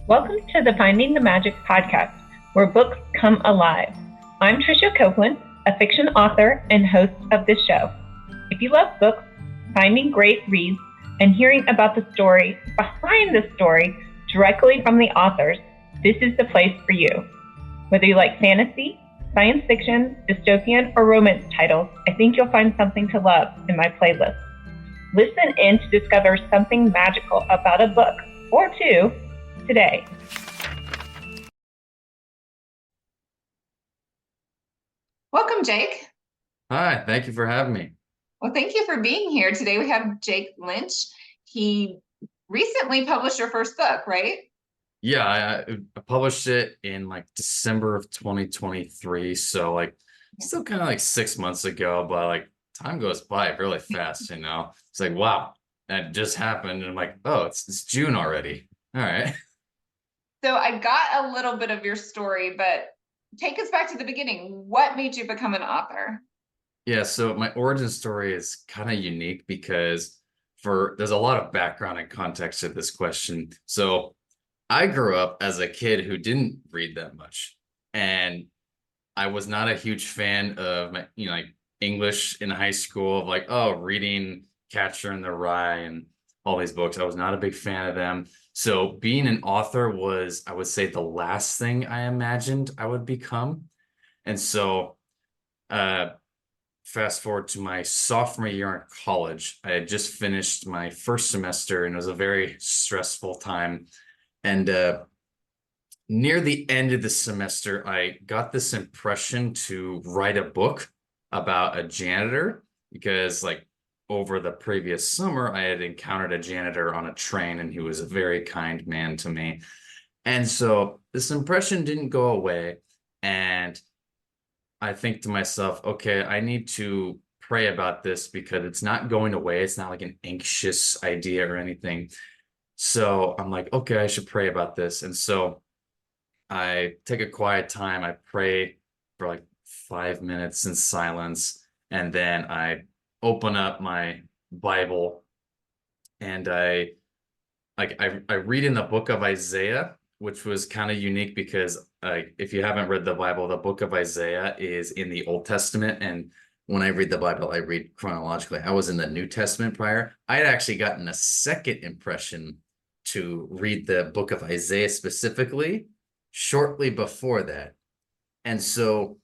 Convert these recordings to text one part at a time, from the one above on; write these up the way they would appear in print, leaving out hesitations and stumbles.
Welcome to the Finding the Magic podcast, where books come alive. I'm Tricia Copeland, a fiction author and host of this show. If you love books, finding great reads, and hearing about the story behind the story directly from the authors, this is the place for you. Whether you like fantasy, science fiction, dystopian, or romance titles, I think you'll find something to love in my playlist. Listen in to discover something magical about a book or two today. Welcome, Jake. Hi, thank you for having me. Well, thank you for being here. Today we have Jake Lynch. He recently published your first book, right? Yeah, I published it in like December of 2023. So like still kind of like 6 months ago, but like time goes by really fast, you know? It's like, wow, that just happened. And I'm like, oh, it's June already. All right. So I got a little bit of your story, but take us back to the beginning. What made you become an author? Yeah, so my origin story is kind of unique because there's a lot of background and context to this question. So I grew up as a kid who didn't read that much. And I was not a huge fan of like English in high school, of like, oh, reading Catcher in the Rye and all these books. I was not a big fan of them. So being an author was, I would say, the last thing I imagined I would become. And so uh fast forward to my sophomore year in college. I had just finished my first semester and it was a very stressful time. And near the end of the semester, I got this impression to write a book about a janitor because, like, over the previous summer, I had encountered a janitor on a train and he was a very kind man to me. And so this impression didn't go away. And I think to myself, okay, I need to pray about this because it's not going away. It's not like an anxious idea or anything. So I'm like, okay, I should pray about this. And so I take a quiet time. I pray for like 5 minutes in silence, and then I open up my Bible and I read in the book of Isaiah, which was kind of unique because if you haven't read the Bible, the book of Isaiah is in the Old Testament, and when I read the Bible, I read chronologically. I was in the New Testament prior. I had actually gotten a second impression to read the book of Isaiah specifically shortly before that. And so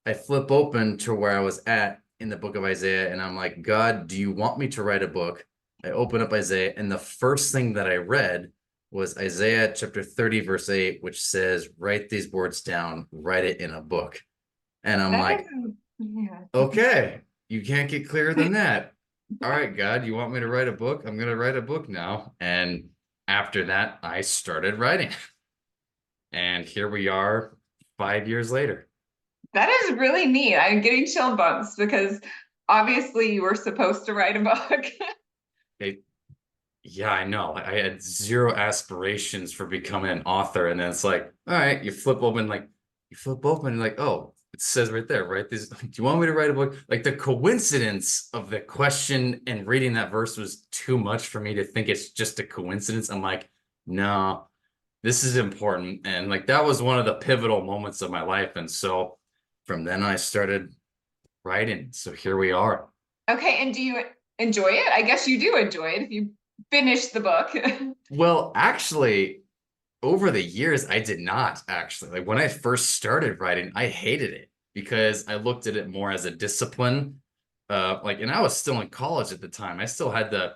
I flip open to where I was at in the book of Isaiah, and I'm like, God, do you want me to write a book? I open up Isaiah, and the first thing that I read was Isaiah chapter 30, verse 8, which says, write these words down, write it in a book. And I'm That like, is, yeah. okay, you can't get clearer than that. All right, God, you want me to write a book? I'm going to write a book now. And after that, I started writing. And here we are 5 years later. That is really neat. I'm getting chill bumps because obviously you were supposed to write a book. It, yeah, I know. I had zero aspirations for becoming an author. And then it's like, all right, you flip open and like, oh, it says right there, right? This, do you want me to write a book? Like the coincidence of the question and reading that verse was too much for me to think it's just a coincidence. I'm like, no, this is important. And like that was one of the pivotal moments of my life. And so from then I started writing. So here we are. Okay, and do you enjoy it? I guess you do enjoy it if you finish the book. Well, actually, over the years, I did not actually. Like when I first started writing, I hated it because I looked at it more as a discipline. And I was still in college at the time. I still had to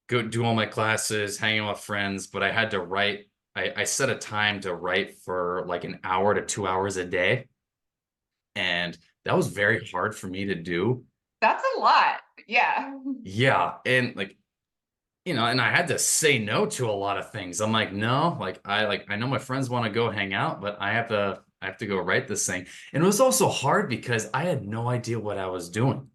go do all my classes, hang out with friends, but I had to write. I set a time to write for like an hour to 2 hours a day. And that was very hard for me to do. That's a lot. Yeah. Yeah. And like, and I had to say no to a lot of things. I'm like, no, I know my friends want to go hang out, but I have to go write this thing. And it was also hard because I had no idea what I was doing.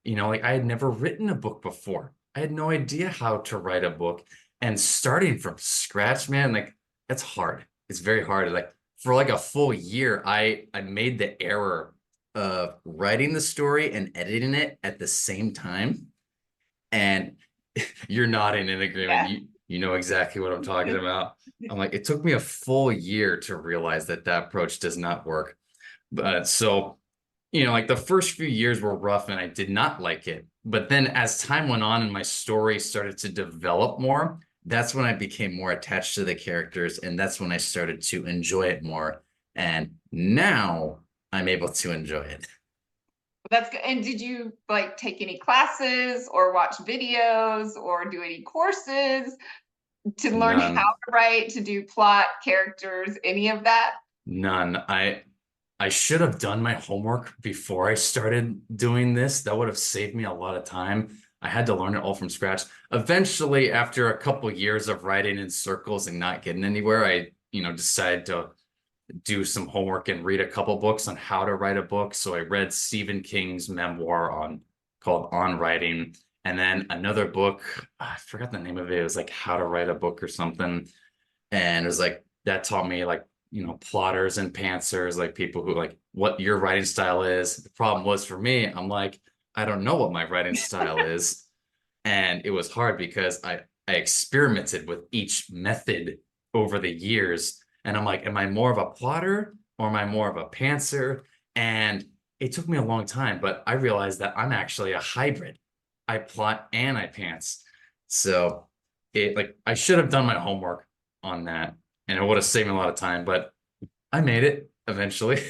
Like I had never written a book before. I had no idea how to write a book. And starting from scratch, man, like that's hard. It's very hard. Like for like a full year, I made the error of writing the story and editing it at the same time. And you're nodding in agreement. Yeah. You know exactly what I'm talking about. I'm like, it took me a full year to realize that that approach does not work. But so, like the first few years were rough and I did not like it. But then as time went on and my story started to develop more, that's when I became more attached to the characters. And that's when I started to enjoy it more. And now I'm able to enjoy it. That's good. And did you like take any classes or watch videos or do any courses to learn how None, to write, to do plot, characters, any of that? none. I should have done my homework before I started doing this. That would have saved me a lot of time. I had to learn it all from scratch. Eventually, after a couple years of writing in circles and not getting anywhere, I, decided to do some homework and read a couple books on how to write a book. So I read Stephen King's memoir called On Writing, and then another book, I forgot the name of it. It was like How to Write a Book or something. And it was like that taught me like, plotters and pantsers, like people who like what your writing style is. The problem was for me, I'm like, I don't know what my writing style is. And it was hard because I experimented with each method over the years. And I'm like, am I more of a plotter or am I more of a pantser? And it took me a long time, but I realized that I'm actually a hybrid. I plot and I pants. So it like I should have done my homework on that and it would have saved me a lot of time, but I made it eventually.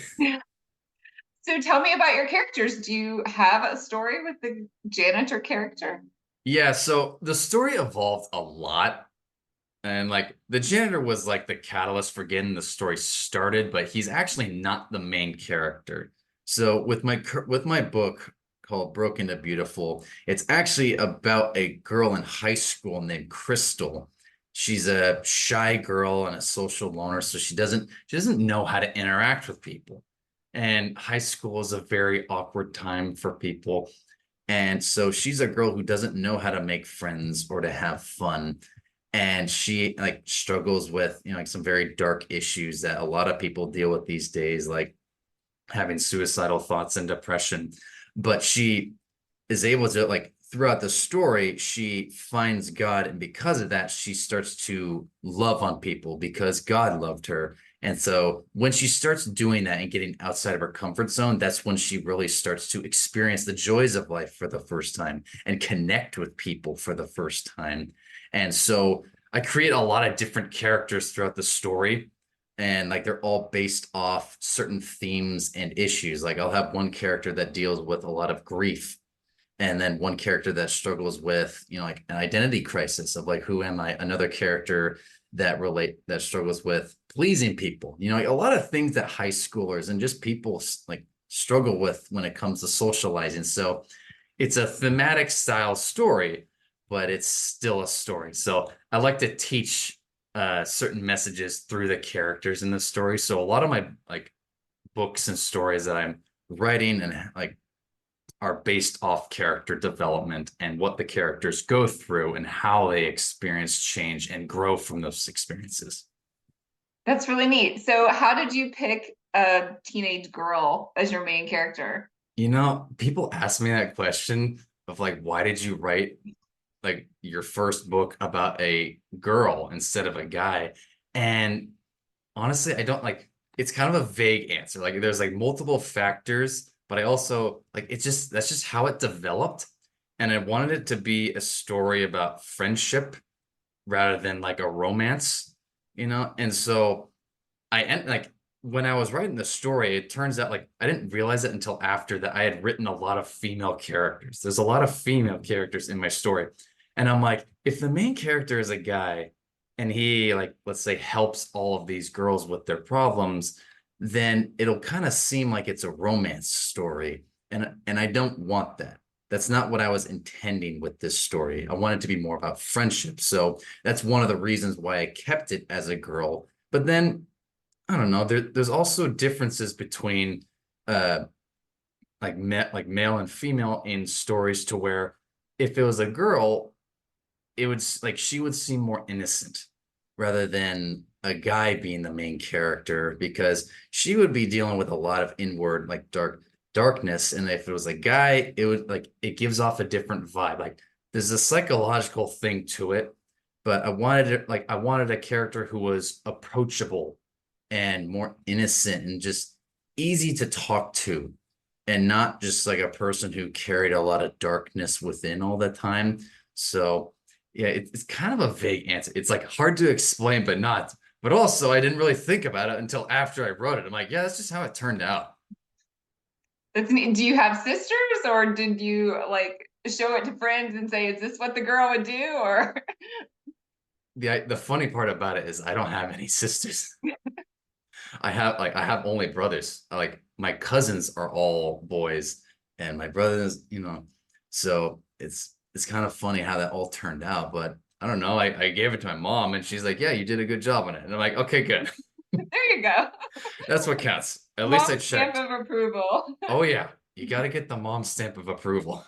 So tell me about your characters. Do you have a story with the janitor character? Yeah, so the story evolved a lot. And like the janitor was like the catalyst for getting the story started, but he's actually not the main character. So with my book called Broken to Beautiful, it's actually about a girl in high school named Crystal. She's a shy girl and a social loner, so she doesn't know how to interact with people. And high school is a very awkward time for people. And so she's a girl who doesn't know how to make friends or to have fun. And she like struggles with, like some very dark issues that a lot of people deal with these days, like having suicidal thoughts and depression. But she is able to like throughout the story, she finds God, and because of that, she starts to love on people because God loved her. And so when she starts doing that and getting outside of her comfort zone, that's when she really starts to experience the joys of life for the first time and connect with people for the first time. And so I create a lot of different characters throughout the story. And like they're all based off certain themes and issues. Like I'll have one character that deals with a lot of grief, and then one character that struggles with like an identity crisis of like who am I, another character that struggles with pleasing people, like a lot of things that high schoolers and just people like struggle with when it comes to socializing. So it's a thematic style story, but it's still a story. So I like to teach certain messages through the characters in the story. So a lot of my like books and stories that I'm writing and like are based off character development and what the characters go through and how they experience change and grow from those experiences. That's really neat. So how did you pick a teenage girl as your main character? People ask me that question of like, why did you write like your first book about a girl instead of a guy? And honestly, I don't like it's kind of a vague answer. Like there's like multiple factors, but I also like that's just how it developed. And I wanted it to be a story about friendship rather than like a romance. And so I end like when I was writing the story, it turns out like I didn't realize it until after that I had written a lot of female characters. There's a lot of female characters in my story. And I'm like, if the main character is a guy and he like, let's say, helps all of these girls with their problems, then it'll kind of seem like it's a romance story. And I don't want that. That's not what I was intending with this story. I wanted to be more about friendship. So that's one of the reasons why I kept it as a girl. But then I don't know. There's also differences between uh like male and female in stories to where if it was a girl, it would like she would seem more innocent rather than a guy being the main character because she would be dealing with a lot of inward like darkness. And if it was a guy, it would like it gives off a different vibe. Like there's a psychological thing to it. but I wanted a character who was approachable and more innocent and just easy to talk to, and not just like a person who carried a lot of darkness within all the time. So yeah, it's kind of a vague answer. It's like hard to explain, but not. But also, I didn't really think about it until after I wrote it. I'm like, yeah, that's just how it turned out. That's neat. Do you have sisters, or did you like show it to friends and say, "Is this what the girl would do?" Or The funny part about it is I don't have any sisters. I have only brothers. Like my cousins are all boys, and my brothers, so it's kind of funny how that all turned out. But I don't know. I gave it to my mom, and she's like, "Yeah, you did a good job on it." And I'm like, "Okay, good." there you go. That's what counts. At least I Mom's stamp checked. of approval. Oh yeah, you got to get the mom stamp of approval.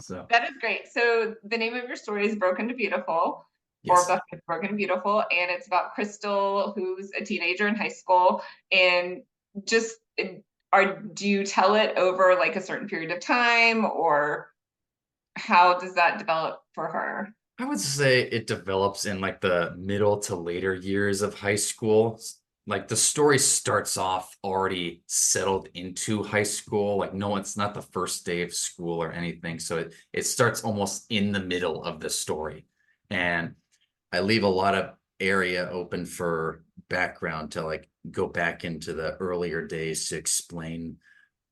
So That is great. So the name of your story is Broken to Beautiful, or yes. Broken to Beautiful, and it's about Crystal, who's a teenager in high school, and just do you tell it over like a certain period of time, or how does that develop for her? I would say it develops in like the middle to later years of high school. Like the story starts off already settled into high school. Like no, it's not the first day of school or anything. So it starts almost in the middle of the story. And I leave a lot of area open for background to like go back into the earlier days to explain,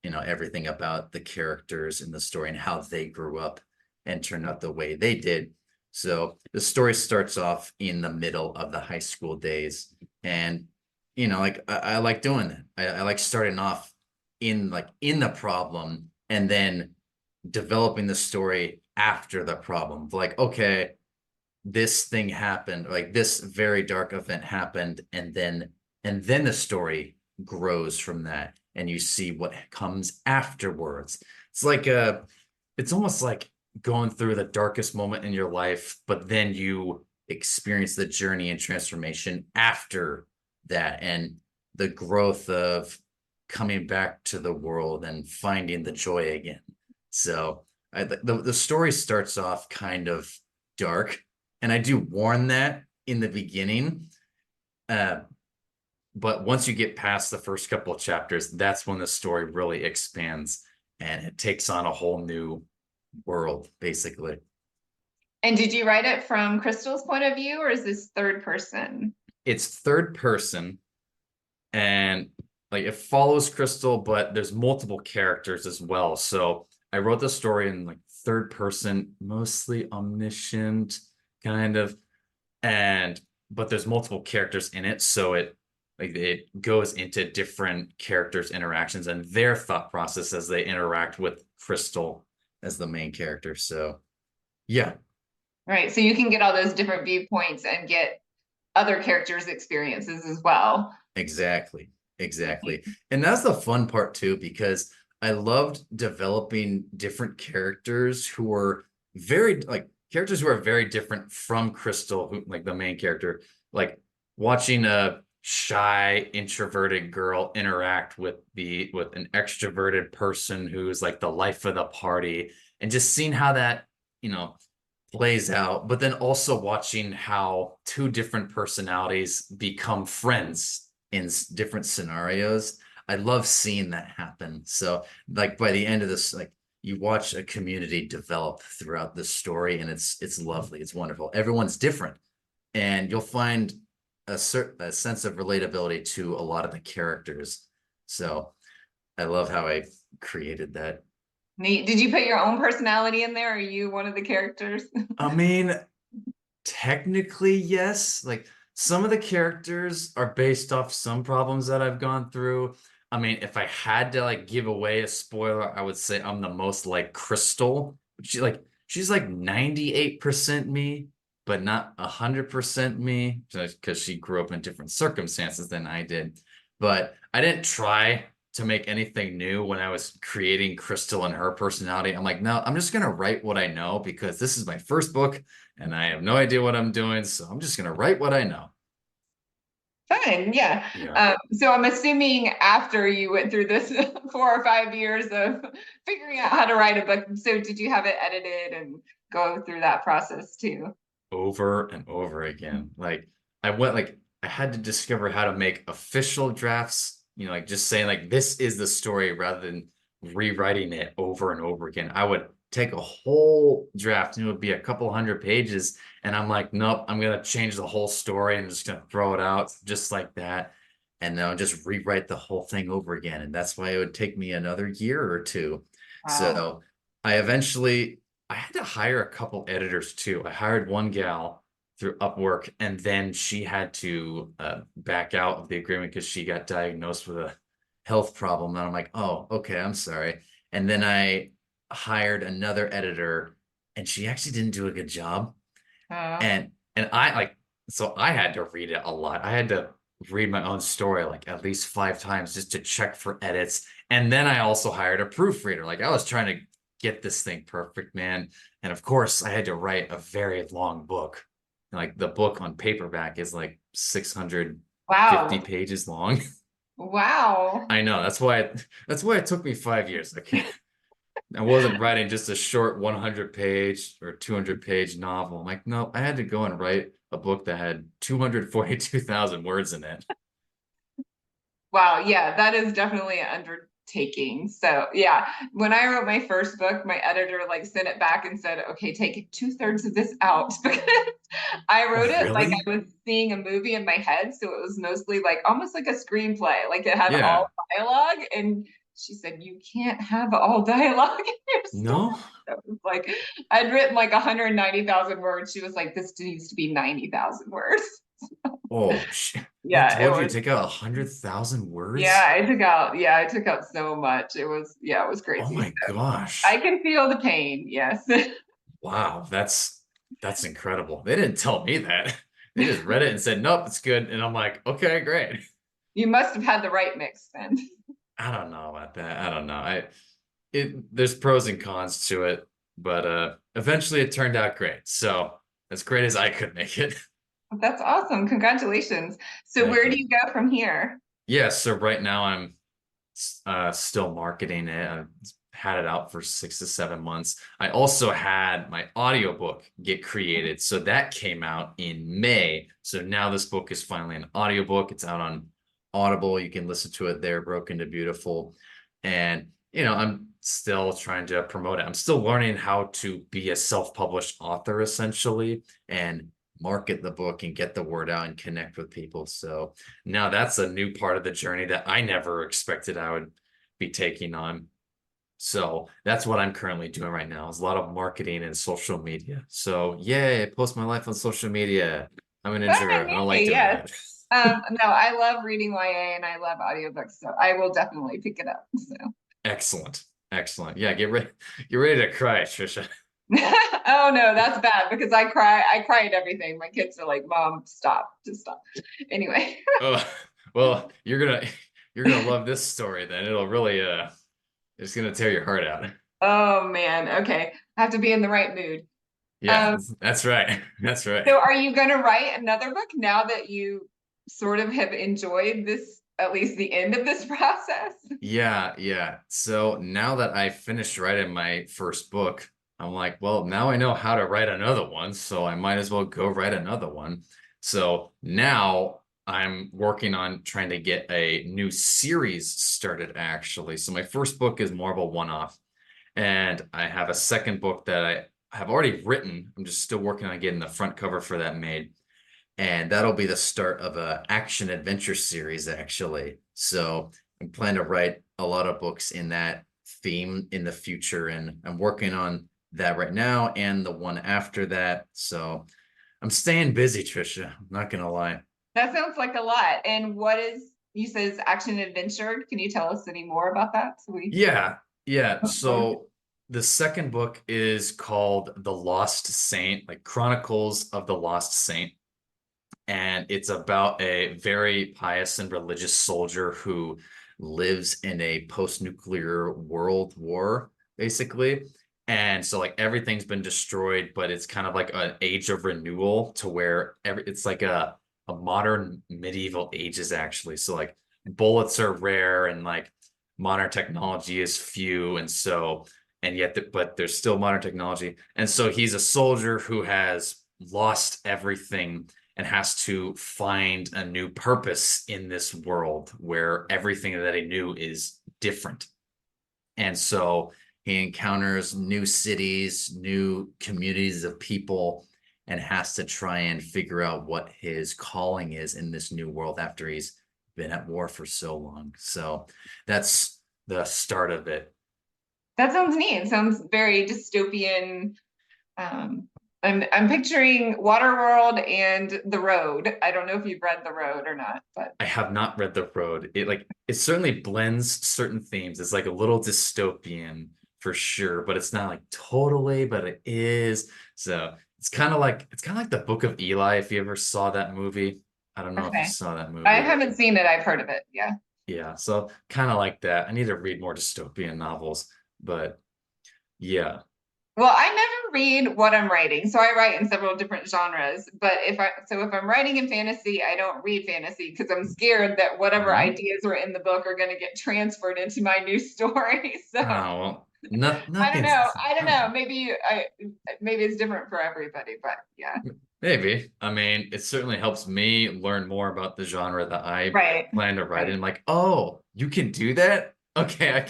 everything about the characters in the story and how they grew up and turned out the way they did. So the story starts off in the middle of the high school days. And, like I like doing that. I like starting off in the problem and then developing the story after the problem. Like, okay, this thing happened, like this very dark event happened, and then the story grows from that, and you see what comes afterwards. It's almost like going through the darkest moment in your life, but then you experience the journey and transformation after that, and the growth of coming back to the world and finding the joy again. So the story starts off kind of dark, and I do warn that in the beginning. But once you get past the first couple of chapters, that's when the story really expands and it takes on a whole new world, basically. And did you write it from Crystal's point of view, or is this third person? It's third person, and like it follows Crystal, but there's multiple characters as well. So I wrote the story in like third person, mostly omniscient, kind of, but there's multiple characters in it, so it goes into different characters' interactions and their thought process as they interact with Crystal as the main character. So yeah. Right. So you can get all those different viewpoints and get other characters' experiences as well. Exactly. And that's the fun part too, because I loved developing different characters who are characters who are very different from Crystal, who like the main character, like watching a shy, introverted girl interact with an extroverted person who's like the life of the party, and just seeing how that, plays out, but then also watching how two different personalities become friends in different scenarios. I love seeing that happen. So like by the end of this, like you watch a community develop throughout this story, and it's lovely. It's wonderful. Everyone's different, and you'll find a sense of relatability to a lot of the characters. So I love how I created that. Neat. Did you put your own personality in there? Are you one of the characters? I mean, technically, yes. Like some of the characters are based off some problems that I've gone through. I mean, if I had to like give away a spoiler, I would say I'm the most like Crystal. She's like 98% me, but not 100% me, because she grew up in different circumstances than I did. But I didn't try to make anything new when I was creating Crystal and her personality. I'm like, no, I'm just gonna write what I know, because this is my first book and I have no idea what I'm doing. So I'm just gonna write what I know. Fun, yeah. Yeah. So I'm assuming after you went through this 4 or 5 years of figuring out how to write a book, so did you have it edited and go through that process too? over and over again. Like I went like I had to discover how to make official drafts, like just saying like this is the story rather than rewriting it over and over again. I would take a whole draft and it would be a couple hundred pages and I'm like, nope, I'm gonna change the whole story. I'm just gonna throw it out just like that. And then I'll just rewrite the whole thing over again. And that's why it would take me another year or two. Wow. So I had to hire a couple editors too. I hired one gal through Upwork, and then she had to back out of the agreement because she got diagnosed with a health problem. And I'm like, oh, okay, I'm sorry. And then I hired another editor, and she actually didn't do a good job. Uh, And I like, so I had to read it a lot. I had to read my own story like at least 5 times just to check for edits. And then I also hired a proofreader. Like I was trying to get this thing perfect, man. And of course, I had to write a very long book. Like the book on paperback is like 650 wow. pages long. Wow. I know. That's why it took me 5 years. I wasn't writing just a short 100 page or 200 page novel. I'm like, no, I had to go and write a book that had 242,000 words in it. Wow. Yeah, that is definitely an undertaking. So yeah, when I wrote my first book, my editor like sent it back and said, okay, take 2/3 of this out because I wrote Oh, it like really? I was seeing a movie in my head. So it was mostly like almost like a screenplay. Like it had Yeah. all dialogue. And she said, you can't have all dialogue in your story. No? So it was like I'd written like 190,000 words. She was like, this needs to be 90,000 words. Oh, shit. They Yeah, it told you to was. take out 100,000 Yeah, words? I took out so much. It was Oh crazy. my I gosh. can feel the pain. Yes. Wow, that's incredible. They didn't tell me that. They just read it and said, "Nope, it's good." And I'm like, "Okay, great." You must have had the right mix then. I don't know about that. I don't know. There's pros and cons to it, but eventually it turned out great. So, as great as I could make it. That's awesome. Congratulations. So Thank where do you. you go from here? Yeah, so right now I'm still marketing it. I've had it out for 6 to 7 months. I also had my audiobook get created. So that came out in May. So now this book is finally an audiobook. It's out on Audible. You can listen to it there, Broken to Beautiful. And, I'm still trying to promote it. I'm still learning how to be a self-published author essentially and market the book and get the word out and connect with people. So now that's a new part of the journey that I never expected I would be taking on. So that's what I'm currently doing right now is a lot of marketing and social media. So yay, I post my life on social media. I'm an introvert. I don't like Yay, doing yes. that. No, I love reading YA and I love audiobooks, so I will definitely pick it up. So. Excellent. Excellent. Yeah, get ready to cry, Trisha. Oh no, that's bad because I cry at everything. My kids are like, Mom, stop, just stop. Anyway. Oh, well, you're gonna love this story then. It'll really it's gonna tear your heart out. Oh man, okay. I have to be in the right mood. Yeah, Um, that's right. That's right. so are you going to write another book now that you sort of have enjoyed this, at least the end of this process? Yeah, yeah. So now that I finished writing my first book, I'm like, well, now I know how to write another one, so I might as well go write another one. So now I'm working on trying to get a new series started, actually. So my first book is more of a one-off, and I have a second book that I have already written. I'm just still working on getting the front cover for that made and that'll be the start of a action adventure series actually. So I'm planning to write a lot of books in that theme in the future, and I'm working on that right now and the one after that. So I'm staying busy, Trisha. I'm not gonna lie. That sounds like a lot. And what is, you said it's action adventure. Can you tell us any more about that? So we. Yeah, yeah. So the second book is called The Lost Saint, like Chronicles of the Lost Saint. And it's about a very pious and religious soldier who lives in a post-nuclear world war, basically. And so like everything's been destroyed, but it's kind of like an age of renewal to where it's like a modern medieval ages actually. So like bullets are rare and like modern technology is few. And yet but there's still modern technology. And so he's a soldier who has lost everything and has to find a new purpose in this world where everything that he knew is different. And so he encounters new cities, new communities of people, and has to try and figure out what his calling is in this new world after he's been at war for so long. So that's the start of it. That sounds neat. It sounds very dystopian. I'm picturing Waterworld and The Road. I don't know if you've read The Road or not, but I have not read The Road. It certainly blends certain themes. It's like a little dystopian for sure, but it's not like totally, but it is. So it's kind of like the Book of Eli, if you ever saw that movie. I don't know if you okay. saw that I movie. haven't seen it. I've heard of it. Yeah. Yeah, so kind of like that. I need to read more dystopian novels, but yeah. Well, I never read what I'm writing. So I write in several different genres, but if I'm writing in fantasy, I don't read fantasy because I'm scared that whatever No? ideas were in the book are going to get transferred into my new story. So Oh, well, no, I don't nothing's. know. I don't know. Maybe it's different for everybody, but yeah. Maybe. I mean, it certainly helps me learn more about the genre that I Right. plan to write Right. in. I'm like, oh, you can do that? Okay,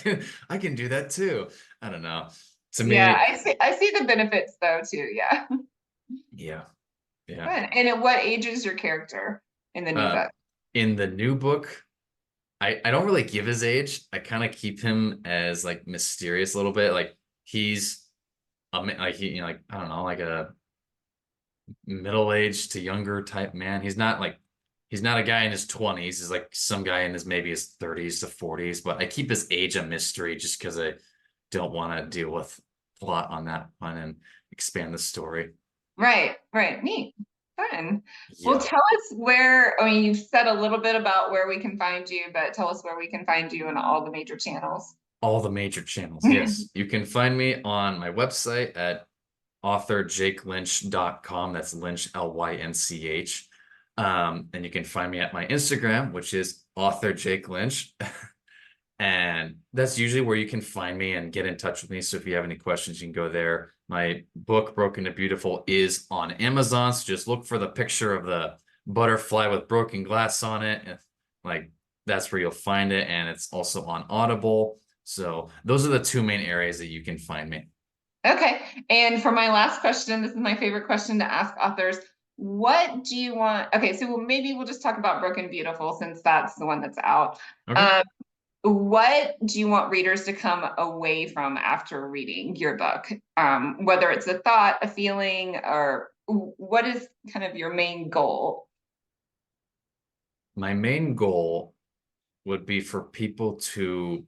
I can do that too. I don't know. To Yeah, me, I see the benefits though too. Yeah. yeah, yeah. Good. And at what age is your character in the new Uh, book? in the new book, I don't really give his age. I kind of keep him as like mysterious a little bit. Like he's like like I don't know, like a middle-aged to younger type man. He's not a guy in his 20s. He's like some guy in his maybe his 30s to 40s, but I keep his age a mystery just because I don't want to deal with plot on that one and expand the story. Right, right. Neat. Fun. Well, Yeah. tell us where, I mean, you've said a little bit about where we can find you, but tell us where we can find you on all the major channels. All the major channels. Yes. You can find me on my website at authorjakelynch.com. That's Lynch, Lynch. And you can find me at my Instagram, which is Author Jake Lynch. And that's usually where you can find me and get in touch with me. So if you have any questions, you can go there. My book, Broken to Beautiful, is on Amazon. So just look for the picture of the butterfly with broken glass on it. Like that's where you'll find it. And it's also on Audible. So those are the two main areas that you can find me. Okay. And for my last question, this is my favorite question to ask authors. What do you want? Okay, so maybe we'll just talk about Broken Beautiful since that's the one that's out. Okay. What do you want readers to come away from after reading your book? Whether it's a thought, a feeling, or what is kind of your main goal? My main goal would be for people to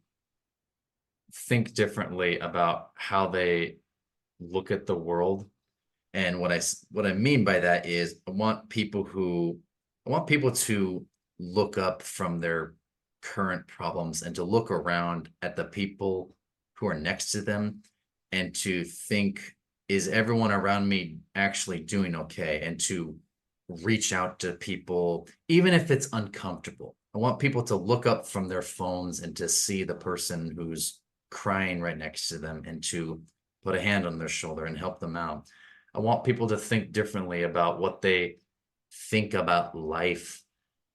think differently about how they look at the world. And what I mean by that is I want people to look up from their current problems and to look around at the people who are next to them and to think, is everyone around me actually doing okay? And to reach out to people, even if it's uncomfortable. I want people to look up from their phones and to see the person who's crying right next to them and to put a hand on their shoulder and help them out. I want people to think differently about what they think about life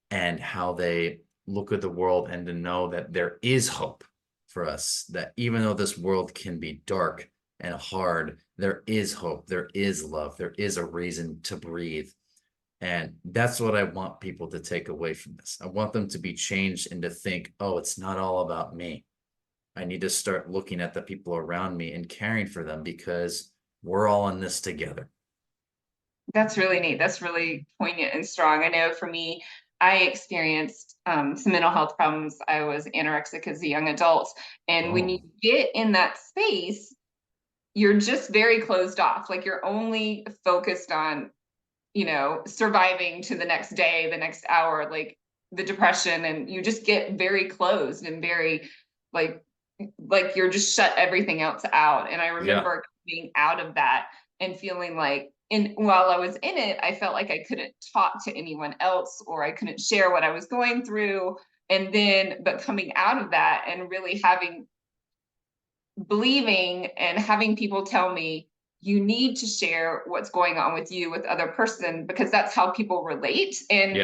and how they look at the world, and to know that there is hope for us, that even though this world can be dark and hard, there is hope, there is love, there is a reason to breathe. And that's what I want people to take away from this. I want them to be changed and to think, oh, it's not all about me. I need to start looking at the people around me and caring for them because we're all in this together. That's really neat. That's really poignant and strong. I know for me, I experienced some mental health problems. I was anorexic as a young adult. And when you Oh, get in that space, you're just very closed off. Like you're only focused on, surviving to the next day, the next hour, like the depression. And you just get very closed and very like, you're just shut everything else out. And I yeah. remember being out of that and feeling like, and while I was in it, I felt like I couldn't talk to anyone else or I couldn't share what I was going through. And then, but coming out of that and really believing and having people tell me, you need to share what's going on with you with other person, because that's how people relate. And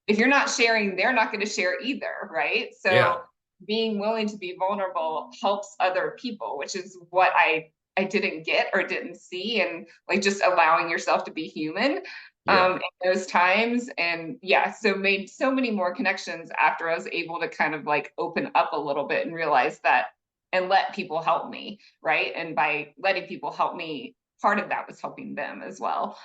if you're not sharing, they're not going to share either, right? So being willing to be vulnerable helps other people, which is what I didn't get or didn't see, and like just allowing yourself to be human in those times. And so made so many more connections after I was able to kind of like open up a little bit and realize that, and let people help me, right? And by letting people help me, part of that was helping them as well.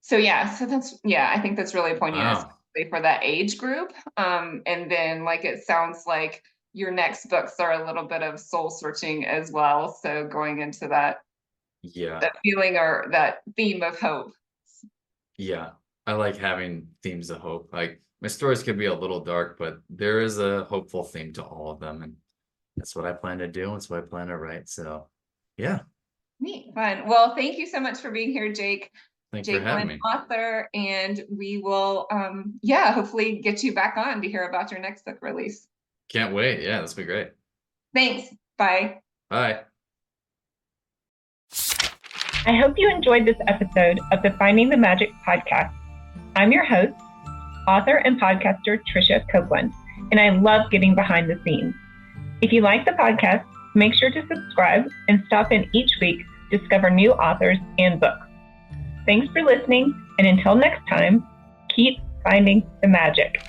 So that's, I think that's really poignant, especially for that age group. And then like, it sounds like your next books are a little bit of soul searching as well. So going into that feeling or that theme of hope. Yeah, I like having themes of hope. Like my stories could be a little dark, but there is a hopeful theme to all of them. And that's what I plan to do. That's what I plan to write. So yeah. Neat. Fun. Well, thank you so much for being here, Jake. Thanks Jake for having Lynch, me. author, and we will hopefully get you back on to hear about your next book release. Can't wait. Yeah, this will be great. Thanks. Bye. Bye. I hope you enjoyed this episode of the Finding the Magic podcast. I'm your host, author and podcaster Tricia Copeland, and I love getting behind the scenes. If you like the podcast, make sure to subscribe and stop in each week to discover new authors and books. Thanks for listening, and until next time, keep finding the magic.